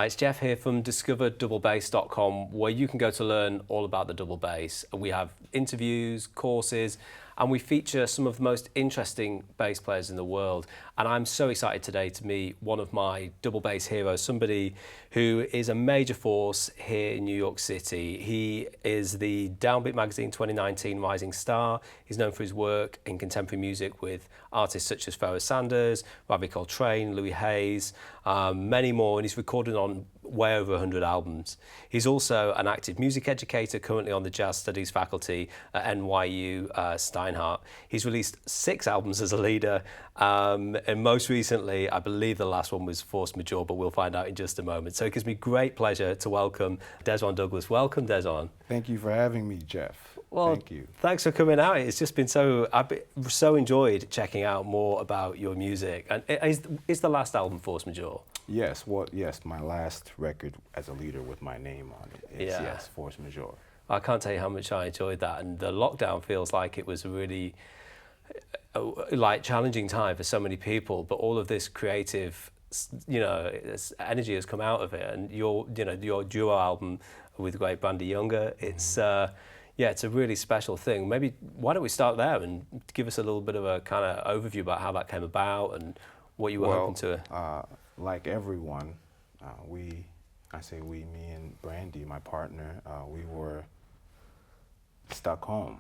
Hi, it's Jeff here from discoverdouble-bass.com, where you can go to learn all about the double bass. We have interviews, courses, and we feature some of the most interesting bass players in the world. And I'm so excited today to meet one of my double bass heroes, somebody who is a major force here in New York City. He is the Downbeat Magazine 2019 Rising Star. He's known for his work in contemporary music with artists such as Pharoah Sanders, Ravi Coltrane, Louis Hayes, many more, and he's recorded on way over 100 albums. He's also an active music educator, currently on the jazz studies faculty at NYU Steinhardt. He's released 6 albums as a leader, and most recently, I believe the last one was Force Majeure, but we'll find out in just a moment. So it gives me great pleasure to welcome Dezron Douglas. Welcome, Dezron. Thank you for having me, Jeff. Well, thank you. Thanks for coming out. It's just been I've so enjoyed checking out more about your music. And is the last album Force Majeure? Yes, my last record as a leader with my name on it is, yes, Force Majeure. I can't tell you how much I enjoyed that, and the lockdown feels like it was a really challenging time for so many people, but all of this creative, energy has come out of it, and your duo album with the great Brandee Younger, it's it's a really special thing. Maybe why don't we start there and give us a little bit of a kind of overview about how that came about and what you were hoping to. Like everyone, me and Brandee, my partner, we were stuck home,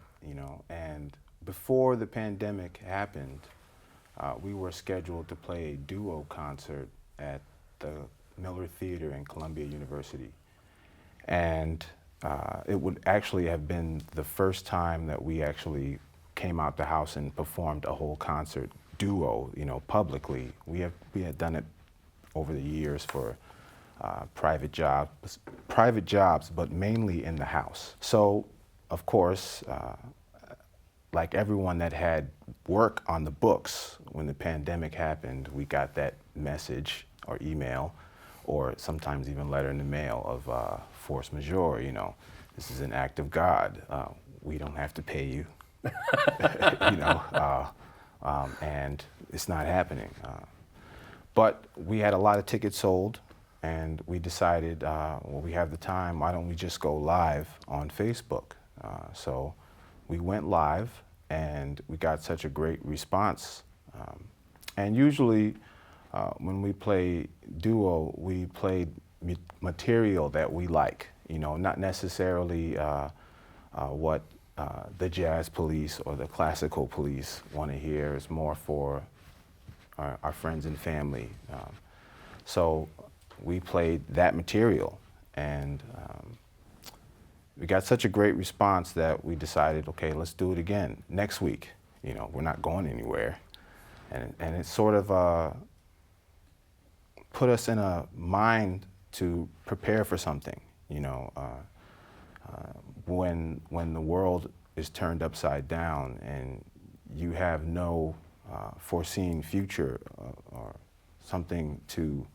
and before the pandemic happened, we were scheduled to play a duo concert at the Miller Theater in Columbia University. And it would actually have been the first time that we actually came out the house and performed a whole concert duo, publicly. We had done it over the years for private jobs, but mainly in the house. So, of course, like everyone that had work on the books, when the pandemic happened, we got that message or email, or sometimes even letter in the mail of force majeure, this is an act of God. We don't have to pay you, and it's not happening. But we had a lot of tickets sold, and we decided, we have the time, why don't we just go live on Facebook? So we went live, and we got such a great response. And usually, when we play duo, we play material that we like, not necessarily what the jazz police or the classical police want to hear. It's more for our friends and family. So we played that material, and we got such a great response that we decided, okay, let's do it again next week. We're not going anywhere. And it sort of put us in a mind to prepare for something, when the world is turned upside down and you have no foreseen future or something to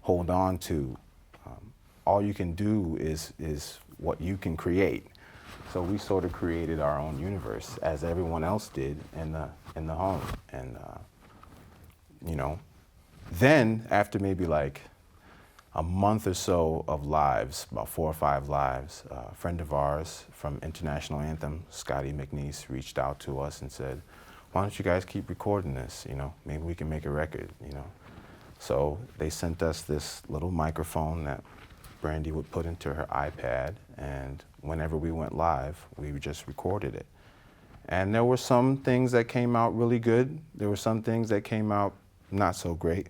hold on to. All you can do is what you can create. So we sort of created our own universe, as everyone else did in the home. And then after maybe like a month or so of lives, about 4 or 5 lives, a friend of ours from International Anthem, Scotty McNeese, reached out to us and said, why don't you guys keep recording this? Maybe we can make a record, So they sent us this little microphone that Brandee would put into her iPad, and whenever we went live, we just recorded it. And there were some things that came out really good. There were some things that came out not so great,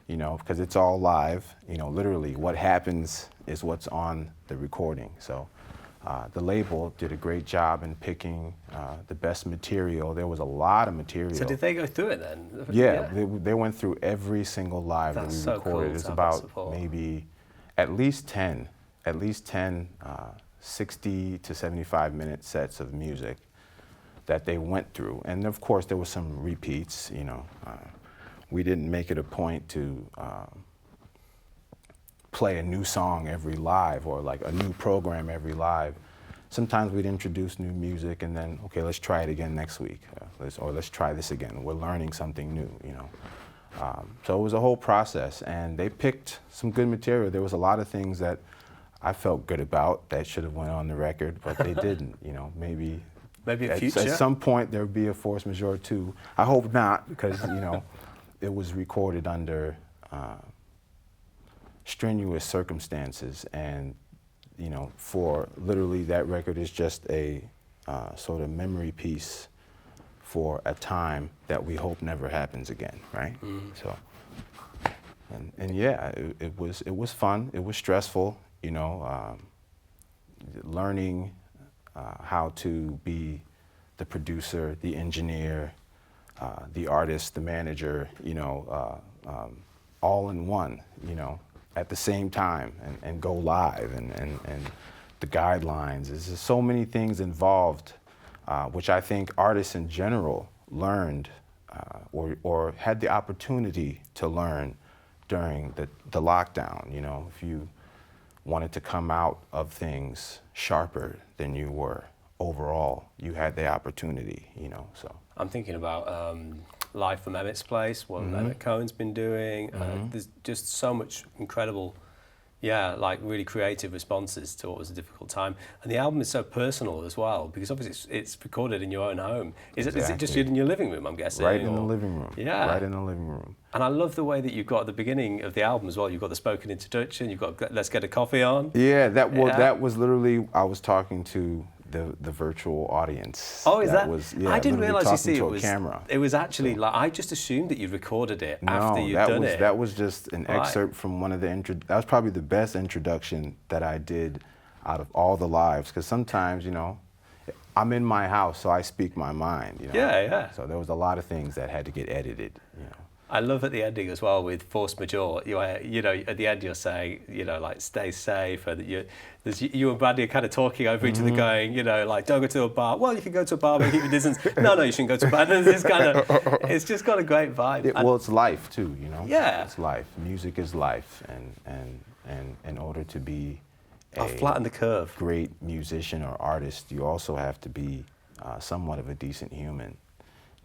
because it's all live. Literally what happens is what's on the recording. So the label did a great job in picking the best material. There was a lot of material. So did they go through it then? Yeah. They went through every single live that we recorded. Cool. It's about maybe at least 10 60 to 75 minute sets of music that they went through. And of course there were some repeats, we didn't make it a point to play a new song every live or like a new program every live. Sometimes we'd introduce new music and then, okay, let's try it again next week. Let's try this again. We're learning something new, So it was a whole process, and they picked some good material. There was a lot of things that I felt good about that should have went on the record, but they didn't. You know, maybe at some point there would be a force majeure too. I hope not, because you know, it was recorded under strenuous circumstances, and you know, for literally that record is just a sort of memory piece for a time that we hope never happens again, right? So, and yeah, it was fun. It was stressful, you know, learning how to be the producer, the engineer, the artist, the manager, you know, all in one, you know, at the same time, and go live, and the guidelines. There's just so many things involved, which I think artists in general learned or had the opportunity to learn during the lockdown. You know, if you wanted to come out of things sharper than you were overall, you had the opportunity, you know, so. I'm thinking about Live from Emmett's Place, what Emmett Cohen's been doing. There's just so much incredible, like really creative responses to what was a difficult time. And the album is so personal as well, because obviously it's recorded in your own home. Is it just in your living room, I'm guessing? Right in the living room. Yeah. Right in the living room. And I love the way that you've got at the beginning of the album as well. You've got the spoken introduction, you've got Let's Get a Coffee On. Yeah, that was literally, I was talking to the virtual audience. Oh, is that? I didn't realize, you see, camera. It was actually like, I just assumed that you'd recorded it after you'd done it. That was just an excerpt from one of the that was probably the best introduction that I did out of all the lives, because sometimes, you know, I'm in my house, so I speak my mind, you know. Yeah. So there was a lot of things that had to get edited, you know. I love at the ending as well with force majeure. You know, at the end you're saying, you know, like stay safe, and you and Brandee are kind of talking over each other, going, you know, like don't go to a bar. Well, you can go to a bar, but keep your distance. No, you shouldn't go to a bar. It's just got a great vibe. Well, it's life too, you know. Yeah, it's life. Music is life, and in order to be I'll flatten the curve. Great musician or artist, you also have to be somewhat of a decent human,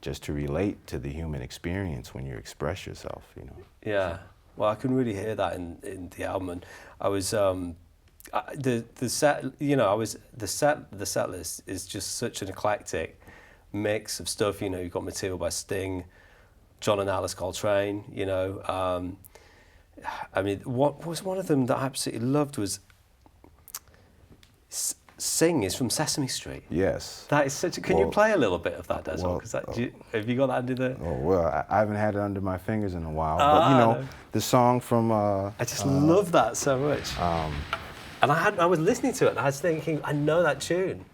just to relate to the human experience when you express yourself, you know. Yeah, well, I can really hear that in the album, and I was the set list is just such an eclectic mix of stuff. You know, you've got material by Sting, John and Alice Coltrane. You know, I mean, what was one of them that I absolutely loved was Sing is from Sesame Street. Yes. That is such a... Can you play a little bit of that, Dezron? Have you got that under the... Oh, well, I haven't had it under my fingers in a while. But, you know, the song from... I just love that so much. And I was listening to it and I was thinking, I know that tune.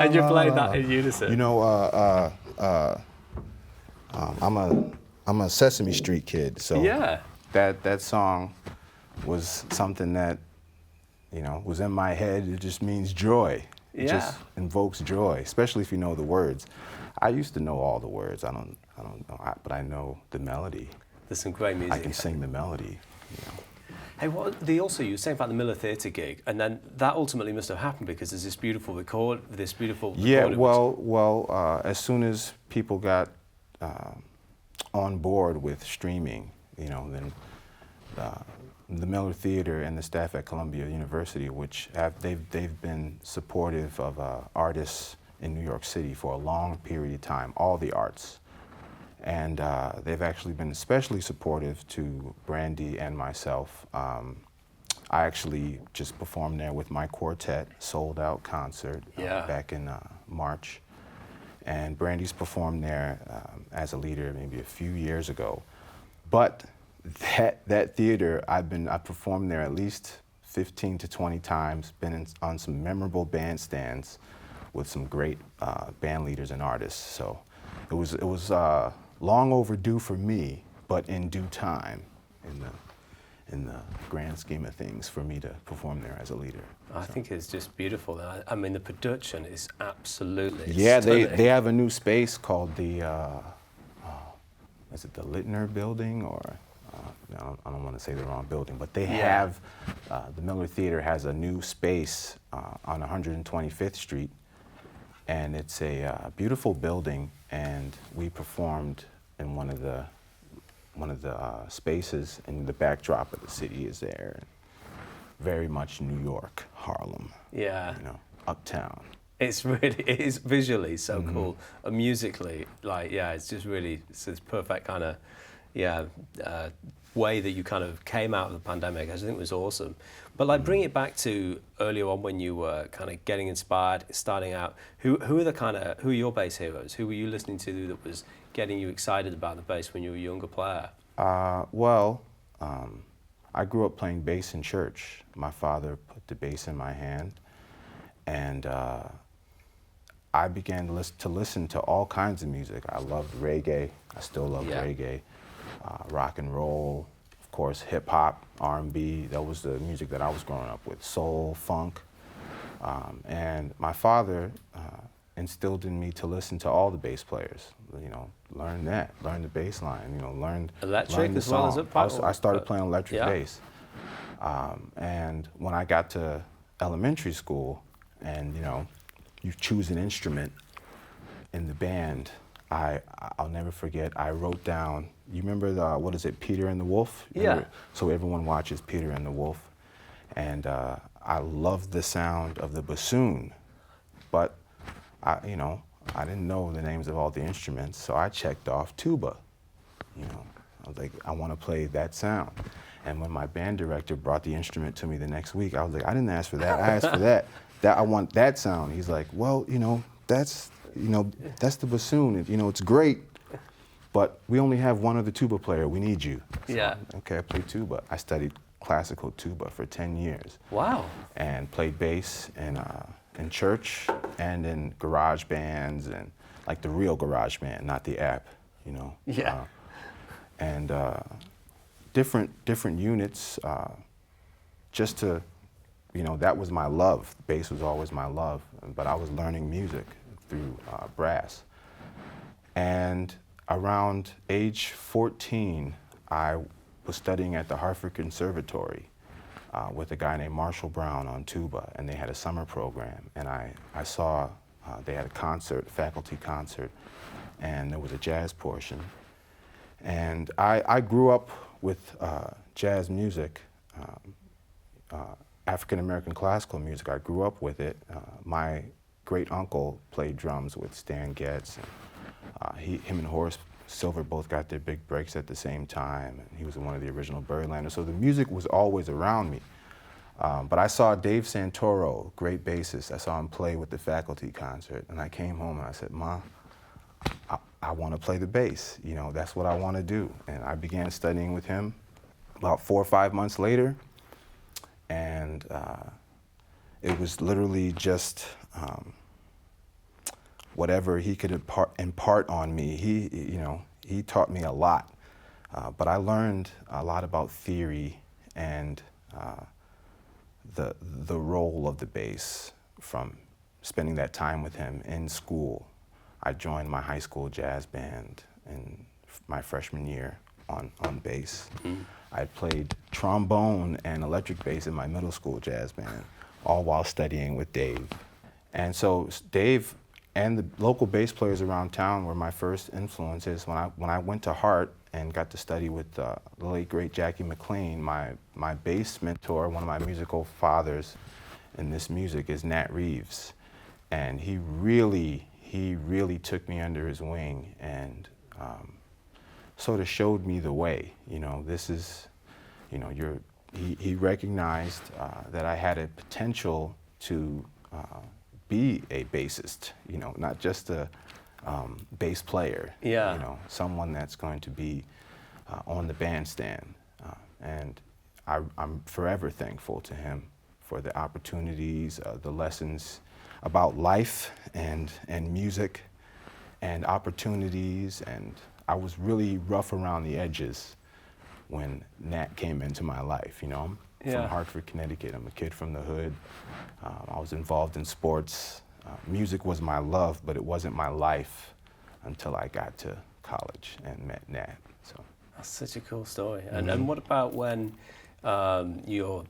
And you played that in unison. You know, I'm a Sesame Street kid, so that song was something that, you know, was in my head. It just means joy. It just invokes joy, especially if you know the words. I used to know all the words. I don't know, but I know the melody. There's some great music. I can sing the melody, you know. Hey, you were saying about the Miller Theatre gig, and then that ultimately must have happened because there's this beautiful recording. Yeah, well, as soon as people got on board with streaming, you know, then the Miller Theatre and the staff at Columbia University, which they've been supportive of artists in New York City for a long period of time, all the arts. And they've actually been especially supportive to Brandee and myself. I actually just performed there with my quartet, sold-out concert back in March. And Brandee's performed there as a leader maybe a few years ago. But that theater, I performed there at least 15 to 20 times, been on some memorable bandstands with some great band leaders and artists. So it was long overdue for me, but in due time, in the grand scheme of things, for me to perform there as a leader. I think it's just beautiful. I mean, the production is absolutely Yeah, stunning. they have a new space called the, is it the Littner building, or, I don't want to say the wrong building, but they have, the Miller Theater has a new space on 125th Street, and it's a beautiful building, and we performed in one of the spaces, and the backdrop of the city is there. Very much New York, Harlem. Yeah. You know, uptown. It is visually so cool, and musically, like, it's just really, it's this perfect kind of, way that you kind of came out of the pandemic. I just think it was awesome. But like, bring it back to earlier on when you were kind of getting inspired, starting out. Who are your bass heroes? Who were you listening to that was getting you excited about the bass when you were a younger player? I grew up playing bass in church. My father put the bass in my hand, and I began to listen to all kinds of music. I loved reggae. I still love reggae. Rock and roll, of course, hip hop, R&B. That was the music that I was growing up with. Soul, funk, and my father instilled in me to listen to all the bass players. You know, learn the bass line. You know, learn electric the as well song. as I started playing electric bass, and when I got to elementary school, and you know, you choose an instrument in the band. I'll never forget. I wrote down. You remember what is it, Peter and the Wolf? Yeah. So everyone watches Peter and the Wolf, and I loved the sound of the bassoon, but I didn't know the names of all the instruments, so I checked off tuba. You know, I was like, I want to play that sound. And when my band director brought the instrument to me the next week, I was like, I didn't ask for that. I asked for that. I want that sound. He's like, well, that's the bassoon. You know, it's great, but we only have one other tuba player. We need you. So, okay, I played tuba. I studied classical tuba for 10 years. Wow. And played bass in church and in garage bands, and like the real garage band, not the app, you know. Yeah. And different units, just to, that was my love. Bass was always my love, but I was learning music through brass. And around age 14, I was studying at the Hartford Conservatory with a guy named Marshall Brown on tuba, and they had a summer program, and I saw they had a concert, faculty concert, and there was a jazz portion. And I grew up with jazz music, African-American classical music. I grew up with it. My great uncle played drums with Stan Getz, and him and Horace Silver both got their big breaks at the same time, and he was one of the original Birdlanders, so the music was always around me. But I saw Dave Santoro, great bassist, I saw him play with the faculty concert, and I came home and I said, Ma, I want to play the bass, that's what I want to do. And I began studying with him about 4 or 5 months later, and it was literally just whatever he could impart on me. He taught me a lot, but I learned a lot about theory and the role of the bass from spending that time with him in school. I joined my high school jazz band in my freshman year on bass. I played trombone and electric bass in my middle school jazz band, all while studying with Dave. And so Dave and the local bass players around town were my first influences. When I went to Hartt and got to study with the late, great Jackie McLean, my bass mentor, one of my musical fathers in this music is Nat Reeves. And he really took me under his wing and sort of showed me the way. This is, he recognized that I had a potential to be a bassist, not just a bass player, someone that's going to be on the bandstand. And I'm forever thankful to him for the opportunities, the lessons about life and music and opportunities. And I was really rough around the edges when Nat came into my life. You know, I'm from Hartford, Connecticut. I'm a kid from the hood. I was involved in sports. Music was my love, but it wasn't my life until I got to college and met Nat. So that's such a cool story. And what about when we're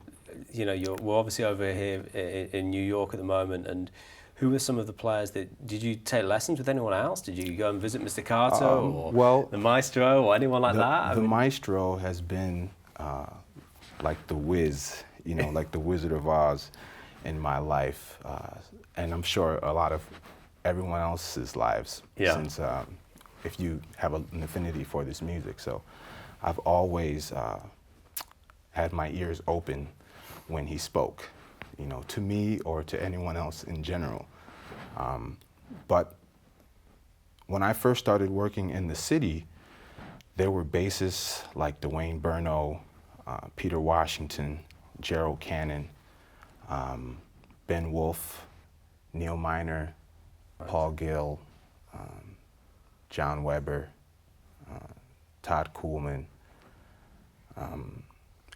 obviously over here in New York at the moment, and who were some of the players did you take lessons with anyone else? Did you go and visit Mr. Carter or the maestro or anyone like that? The maestro has been like the Wiz, you know, like the Wizard of Oz in my life. And I'm sure a lot of everyone else's lives, since if you have an affinity for this music. So I've always had my ears open when he spoke, you know, to me or to anyone else in general. But when I first started working in the city, there were bassists like Dwayne Burno, Peter Washington, Gerald Cannon, Ben Wolfe, Neil Miner, Paul Gill, John Weber, Todd Kuhlman,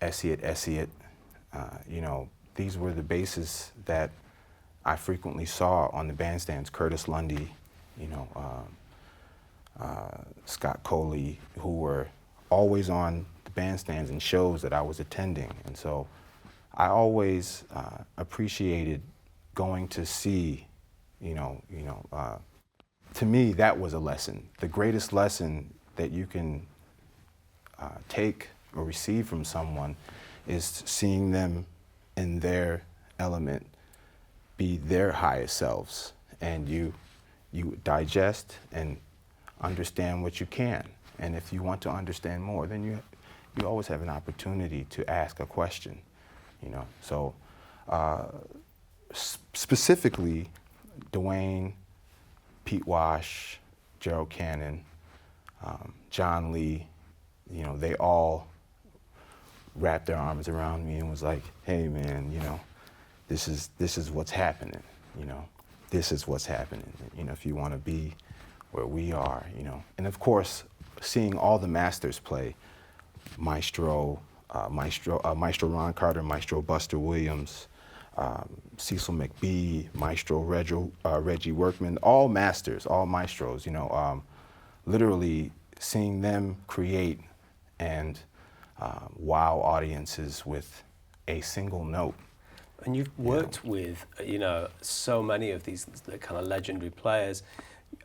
Essiet. You know, these were the bassists that I frequently saw on the bandstands. Curtis Lundy, you know, Scott Coley, who were always on the bandstands and shows that I was attending. And so I always appreciated going to see, to me, that was a lesson. The greatest lesson that you can take or receive from someone is seeing them in their element, be their highest selves, and you digest and understand what you can. And if you want to understand more, then you always have an opportunity to ask a question, you know. So specifically, Dwayne, Pete Wash, Gerald Cannon, John Lee, you know, they all wrapped their arms around me and was like, hey man, you know, this is what's happening, you know, this is what's happening, you know, if you want to be where we are, you know. And of course, seeing all the masters play, Maestro Ron Carter, Maestro Buster Williams, Cecil McBee, Maestro Reggie Workman, all masters, all maestros, you know, literally seeing them create and wow audiences with a single note. And you've worked with, you know, so many of these kind of legendary players.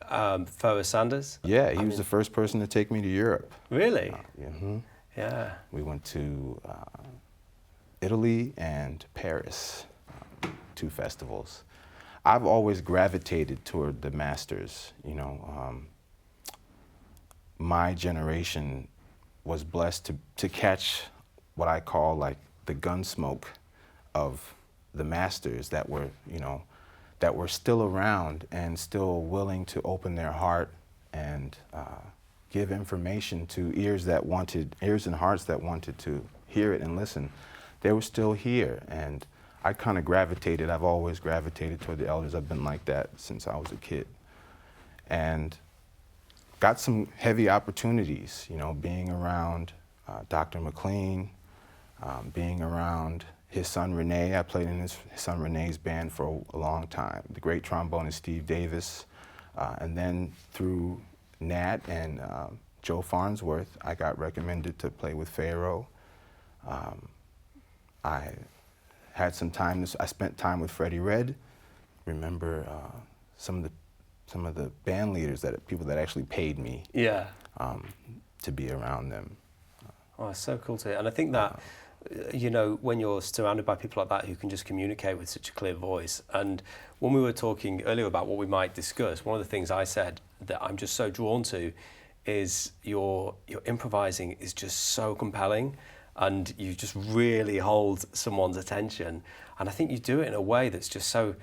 Phoebe Sanders? Yeah, he was the first person to take me to Europe. Really? Yeah. We went to Italy and Paris, 2 festivals. I've always gravitated toward the masters, you know. My generation was blessed to catch what I call like the gun smoke of the masters that were, you know, that were still around and still willing to open their heart and give information to ears and hearts that wanted to hear it and listen. They were still here, and I kind of I've always gravitated toward the elders. I've been like that since I was a kid. And got some heavy opportunities, you know, being around Dr. McLean, being around his son Rene. I played in his son Rene's band for a long time. The great trombonist Steve Davis. And then through Nat and Joe Farnsworth, I got recommended to play with Pharaoh. I had some time, I spent time with Freddie Redd. Remember some of the band leaders, people that actually paid me to be around them. Oh, it's so cool to hear. And I think that, you know, when you're surrounded by people like that who can just communicate with such a clear voice. And when we were talking earlier about what we might discuss, one of the things I said that I'm just so drawn to is your improvising is just so compelling, and you just really hold someone's attention. And I think you do it in a way that's just so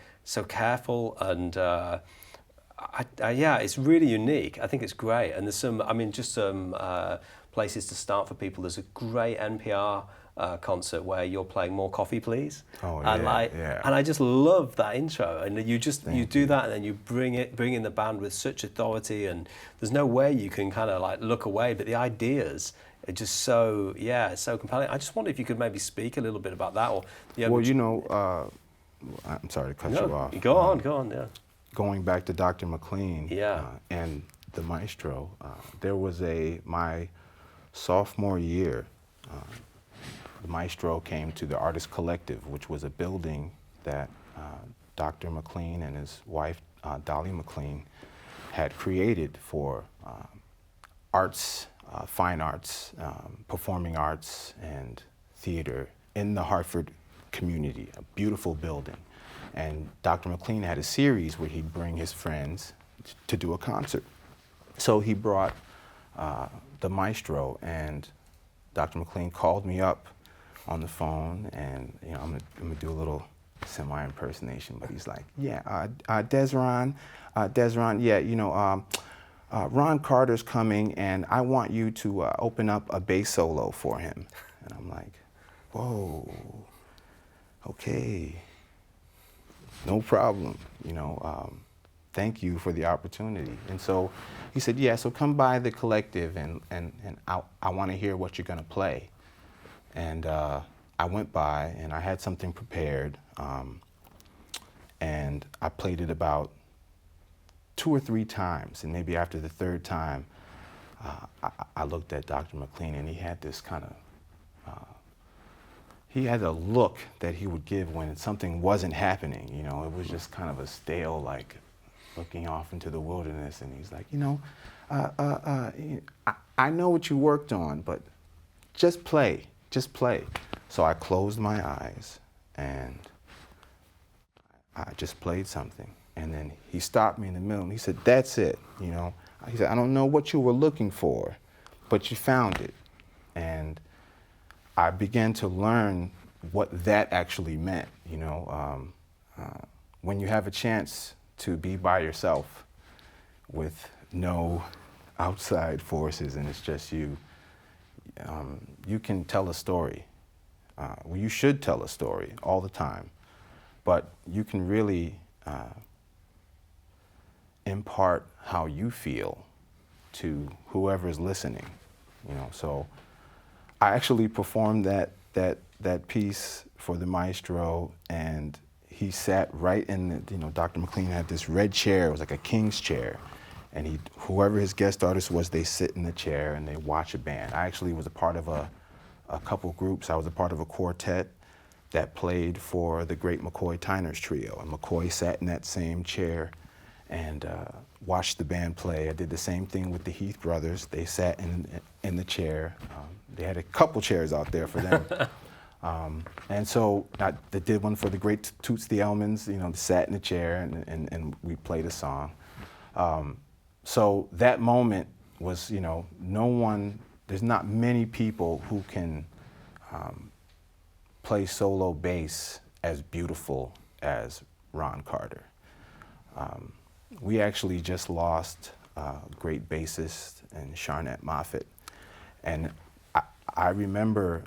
careful, and Yeah, it's really unique. I think it's great, and there's some. I mean, just some places to start for people. There's a great NPR concert where you're playing "More Coffee, Please." Oh and yeah. And I just love that intro, and you just Thank you do you. that, and then you bring in the band with such authority, and there's no way you can kind of like look away. But the ideas are just so it's so compelling. I just wonder if you could maybe speak a little bit about that, or Well, you know, I'm sorry to cut you off. Go on, yeah. Going back to Dr. McLean Yeah. and the maestro, there was my sophomore year, the maestro came to the Artist Collective, which was a building that Dr. McLean and his wife, Dolly McLean, had created for arts, fine arts, performing arts, and theater in the Hartford community, a beautiful building. And Dr. McLean had a series where he'd bring his friends to do a concert. So he brought the maestro, and Dr. McLean called me up on the phone, and you know, I'm gonna do a little semi-impersonation, but he's like, yeah, Dezron, yeah, you know, Ron Carter's coming, and I want you to open up a bass solo for him. And I'm like, whoa, okay, no problem, you know, thank you for the opportunity. And so he said, yeah, so come by the collective, and I want to hear what you're going to play. And I went by, and I had something prepared, and I played it about 2 or 3 times, and maybe after the 3rd time, I looked at Dr. McLean, and he had this kind of, he had a look that he would give when something wasn't happening, you know. It was just kind of a stale, like, looking off into the wilderness, and he's like, you know, I know what you worked on, but just play. So I closed my eyes, and I just played something. And then he stopped me in the middle, and he said, that's it, you know. He said, I don't know what you were looking for, but you found it. And I began to learn what that actually meant, you know. When you have a chance to be by yourself with no outside forces and it's just you, you can tell a story. Well, you should tell a story all the time, but you can really impart how you feel to whoever's listening, you know. So I actually performed that piece for the maestro, and he sat right in the, you know, Dr. McLean had this red chair. It was like a king's chair. And whoever his guest artist was, they sit in the chair and they watch a band. I actually was a part of a couple groups. I was a part of a quartet that played for the great McCoy Tyner's trio. And McCoy sat in that same chair and watched the band play. I did the same thing with the Heath brothers. They sat in the chair. They had a couple chairs out there for them. And so they did one for the great Toots the Elmans, you know, sat in the chair and we played a song. So that moment was, you know, there's not many people who can play solo bass as beautiful as Ron Carter. We actually just lost a great bassist in Charnette Moffett. And I remember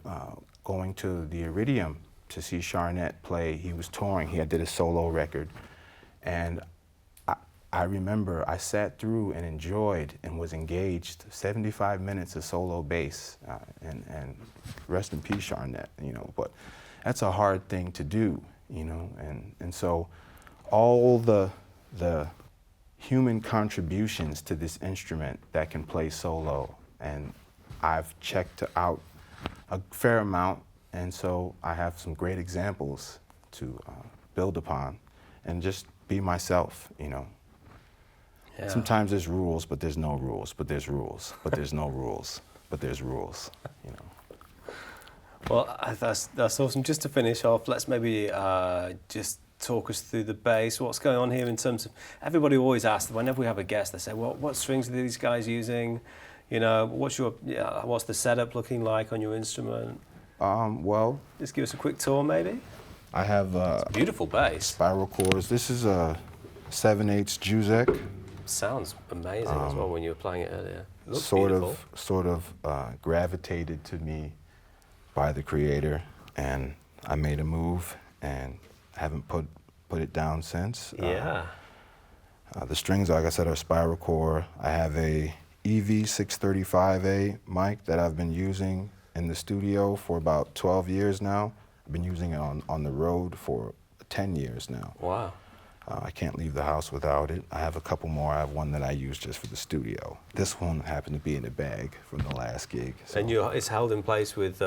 going to the Iridium to see Charnette play. He was touring, he did a solo record. And I remember I sat through and enjoyed and was engaged 75 minutes of solo bass, and rest in peace, Charnette, you know, but that's a hard thing to do, you know, and so all the human contributions to this instrument that can play solo, and I've checked out a fair amount, and so I have some great examples to build upon and just be myself, you know. Yeah. Sometimes there's rules, but there's no rules, but there's rules, but there's no rules, but there's rules, you know. Well, that's awesome. Just to finish off, let's maybe just talk us through the bass. What's going on here in terms of, everybody always asks, whenever we have a guest, they say, well, what strings are these guys using? You know, what's the setup looking like on your instrument? Well, just give us a quick tour, maybe. I have it's a beautiful bass. Spiral chords. This is a 7/8 Juzek. sounds amazing as well when you were playing it earlier. It looks sort beautiful. of gravitated to me by the creator, and I made a move and haven't put it down since. Yeah. The strings, like I said, are spiral core. I have a EV635A mic that I've been using in the studio for about 12 years now. I've been using it on the road for 10 years now. Wow. I can't leave the house without it. I have a couple more. I have one that I use just for the studio. This one happened to be in the bag from the last gig. So. And it's held in place with...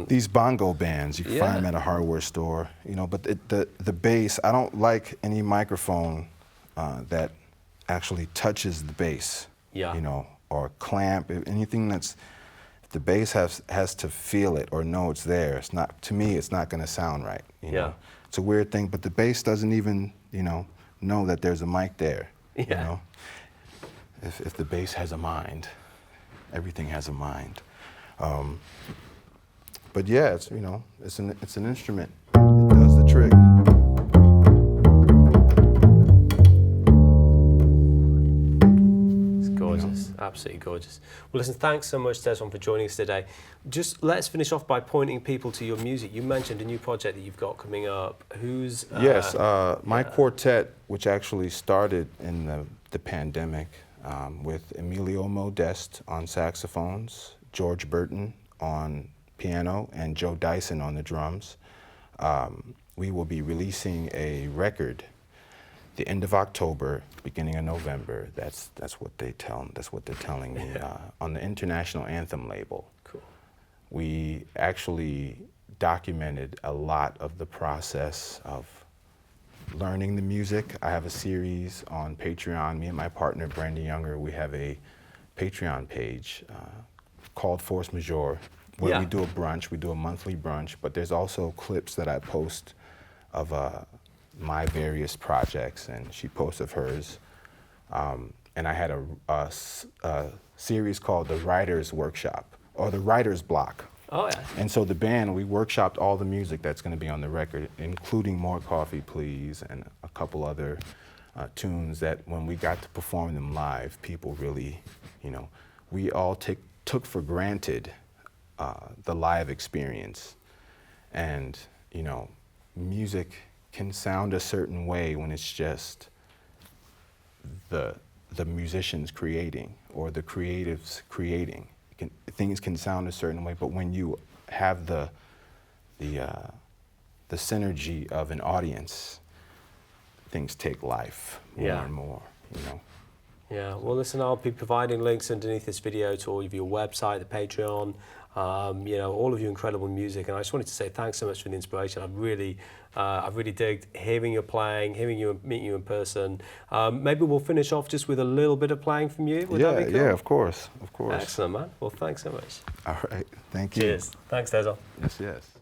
These bongo bands, you can find them at a hardware store, you know, but the bass, I don't like any microphone that actually touches the bass, you know, or clamp, anything that's, if the bass has to feel it or know it's there, it's not, to me, it's not gonna sound right, you know. It's a weird thing, but the bass doesn't even, you know that there's a mic there, you know. If the bass has a mind, everything has a mind. But yeah, it's, you know, it's an instrument. It does the trick. It's gorgeous, absolutely gorgeous. Well, listen, thanks so much, Dezron, for joining us today. Just let's finish off by pointing people to your music. You mentioned a new project that you've got coming up. Who's... Yes, my quartet, which actually started in the pandemic with Emilio Modeste on saxophones, George Burton on piano, and Joe Dyson on the drums. We will be releasing a record the end of October, beginning of November. That's what they're telling me on the International Anthem label. Cool. We actually documented a lot of the process of learning the music. I have a series on Patreon. Me and my partner, Brandee Younger, we have a Patreon page called Force Majeure, where we do a brunch. We do a monthly brunch, but there's also clips that I post of my various projects, and she posts of hers. And I had a series called The Writer's Workshop, or The Writer's Block. Oh, yeah. And so the band, we workshopped all the music that's going to be on the record, including More Coffee, Please, and a couple other tunes that when we got to perform them live, people really, you know, we all took for granted the live experience. And, you know, music can sound a certain way when it's just the musicians creating or the creatives creating. Things can sound a certain way, but when you have the synergy of an audience, things take life more and more, you know. Yeah, well listen, I'll be providing links underneath this video to all of your website, the Patreon, you know, all of your incredible music, and I just wanted to say thanks so much for the inspiration. I've really digged hearing you playing, meeting you in person. Maybe we'll finish off just with a little bit of playing from you. Would that be cool? Yeah, of course. Excellent, man. Well, thanks so much. All right, thank you. Cheers. Thanks, Dezron. Yes.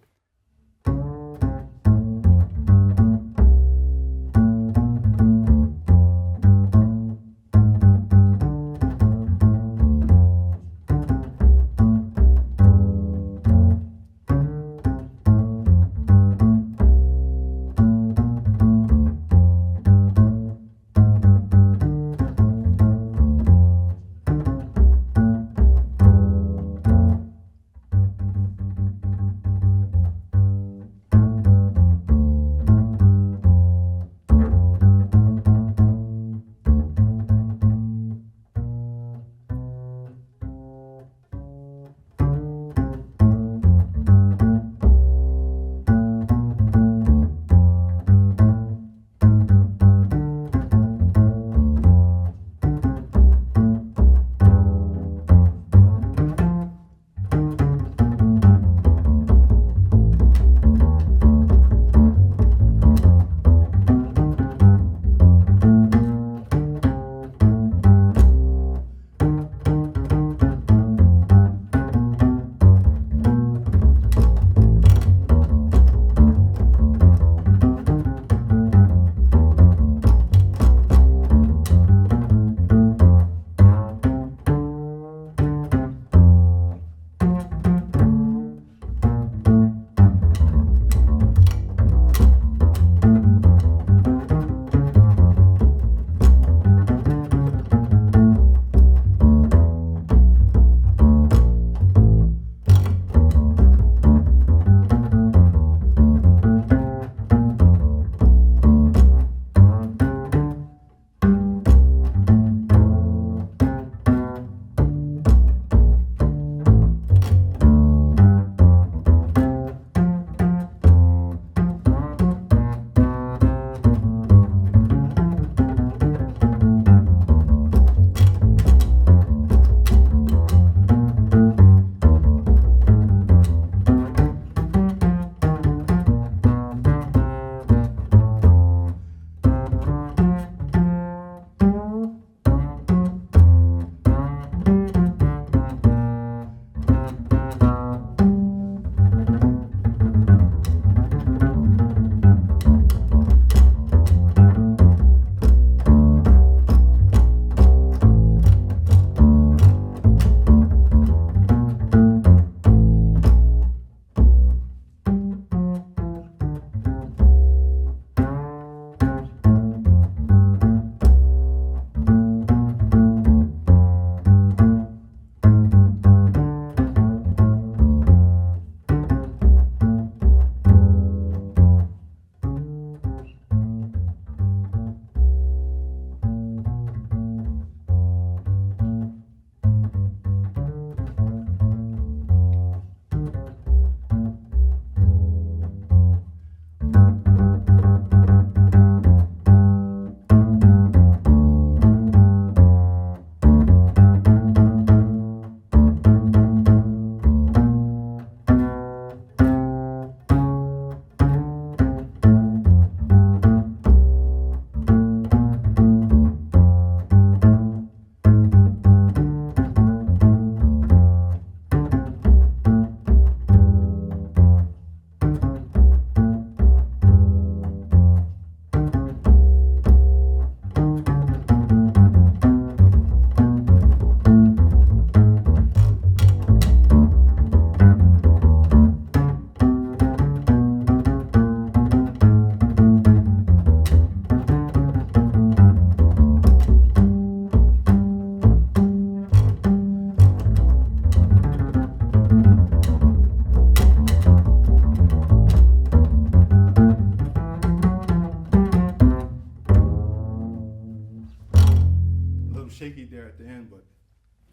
shaky there at the end, but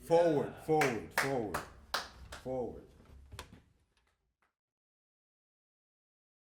forward, forward, forward, forward.